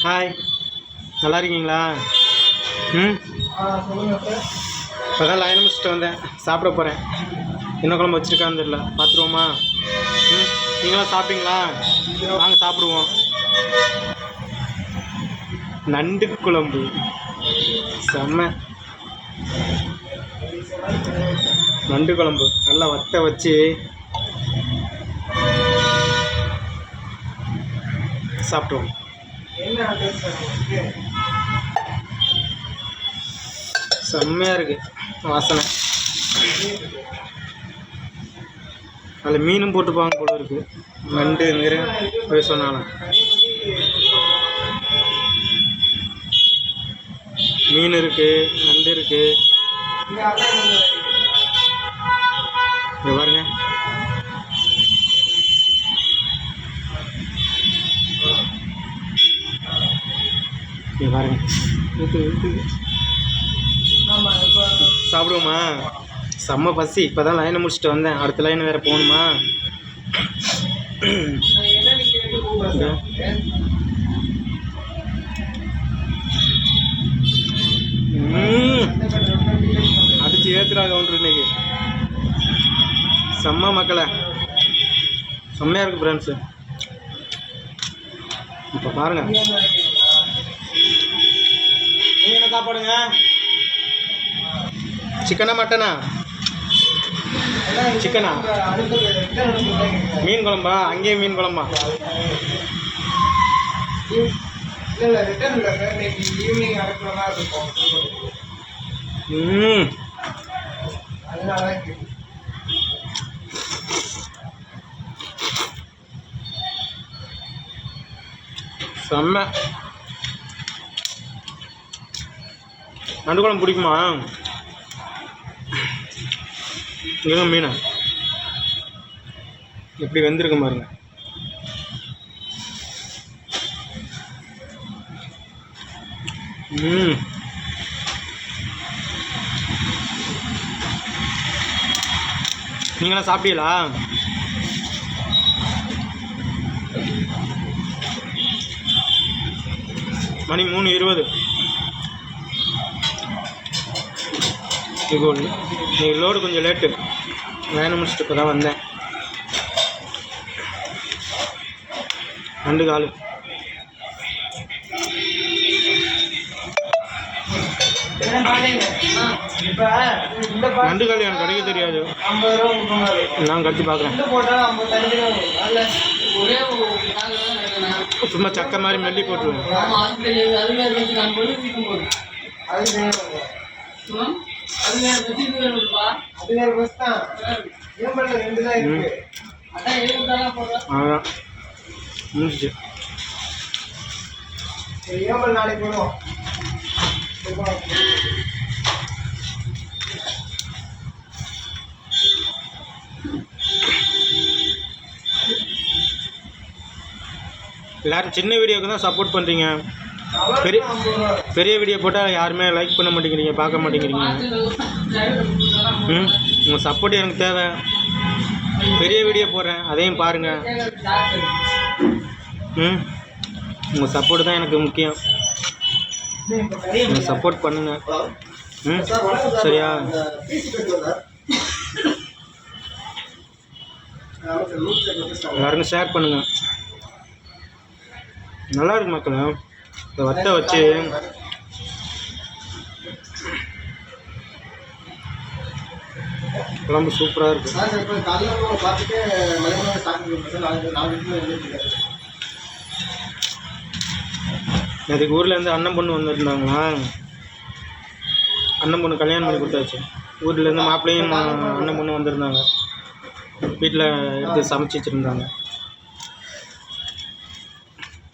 Hi, நல்லா இருக்கீங்களா? ம், இப்போ தான் லைன் முடிச்சுட்டு வந்தேன். சாப்பிட போகிறேன். என்ன குழம்பு வச்சுருக்கான்னு தெரியல, பார்த்துருவோமா? ம், நீங்களாம் சாப்பிட்டீங்களா? வாங்க சாப்பிடுவோம். நண்டு குழம்பு செம்ம. நண்டு குழம்பு நல்லா வத்த வச்சு சாப்பிடுவோம். செம்மையாக இருக்குது வாசனை. அதில் மீனும் போட்டுப்பாங்க போல இருக்குது. நண்டு நிறைய சொன்னாலும் மீன் இருக்குது, நண்டு இருக்குது. இங்கே பாருங்க. இங்கே பாருங்க. சாப்பிடுவோமா? செம்ம பசி. இப்போ தான் லைனை முடிச்சுட்டு வந்தேன். அடுத்த லைன் வேறு போகணுமா? அடிச்சு ஏற்றுறாங்க ஒன்று இன்னைக்கு. செம்ம மக்களை, செம்மையாக இருக்குது ஃப்ரெண்ட்ஸு. இப்போ பாருங்கள். நீங்கள் என்ன சாப்பாடுங்க? சிக்கனா மட்டனா? சிக்கனா? மீன் குழம்பா? அங்கேயும் மீன் குழம்பா? செம்ம. நண்டு குழம்பு பிடிக்குமா? இங்கே மீன் எப்படி வெந்திருக்கு பாருங்க. நீங்களாம் சாப்பிட்டீங்களா? மணி 3:20. இன்னைக்கு லோடு கொஞ்சம் லேட்டு. வேணும் முடிச்சுட்டு இப்போ தான் வந்தேன். நண்டு காலு நண்டு காலு எனக்கு கிடைக்க தெரியாது. நான் கடிச்சு பார்க்குறேன். சும்மா சக்கை மாதிரி மெல்லி போட்டுருவேன். அதான் முடிஞ்சிச்சு. எல்லோரும் சின்ன வீடியோவுக்கு தான் சப்போர்ட் பண்ணுறீங்க. பெரிய வீடியோ போட்டால் யாருமே லைக் பண்ண மாட்டேங்கிறீங்க, பார்க்க மாட்டேங்கிறீங்க. உங்கள் சப்போர்ட் எனக்கு தேவை. பெரிய வீடியோ போடுறேன், அதையும் பாருங்கள். உங்கள் சப்போர்ட் தான் எனக்கு முக்கியம். நீங்கள் சப்போர்ட் பண்ணுங்கள். சரியா? எல்லாருக்கும் ஷேர் பண்ணுங்கள். நல்லா இருக்கு மக்களே. இந்த வத்தை வச்சு குழம்பு சூப்பராக இருக்குது. அதுக்கு ஊர்லேருந்து அண்ணன் பொண்ணு வந்துருந்தாங்களா? அண்ணன் பொண்ணு கல்யாணம் பண்ணி கொடுத்தாச்சு. ஊர்லேருந்து மாப்பிள்ளையும் அண்ணன் பொண்ணு வந்திருந்தாங்க. வீட்டில் எடுத்து சமைச்சி வச்சுருந்தாங்க.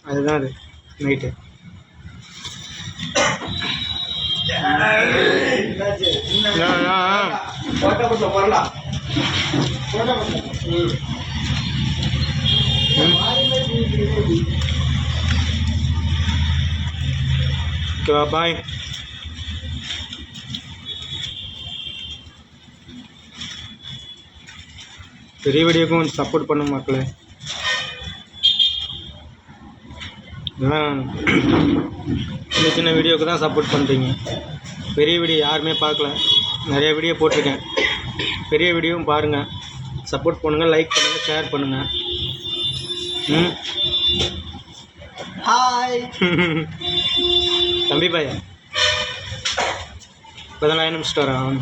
அதுதான் அது நைட்டு. ஓகேவா? பாய். பெரிய வீடியோக்கும் சப்போர்ட் பண்ணுங்க மக்களே. இதெல்லாம் சின்ன சின்ன வீடியோவுக்கு தான் சப்போர்ட் பண்ணுறீங்க. பெரிய வீடியோ யாருமே பார்க்கல. நிறைய வீடியோ போட்டிருக்கேன். பெரிய வீடியோவும் பாருங்கள், சப்போர்ட் பண்ணுங்கள், லைக் பண்ணுங்கள், ஷேர் பண்ணுங்கள். ஹாய் தம்பி பையன் இப்போ தான் லைன் முடிச்சுட்டு வரான்.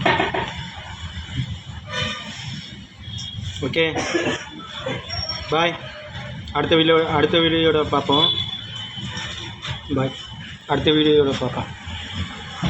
Okay bye. அடுத்த வீடியோட பார்ப்போம். பாய். அடுத்த வீடியோட பார்ப்போம்.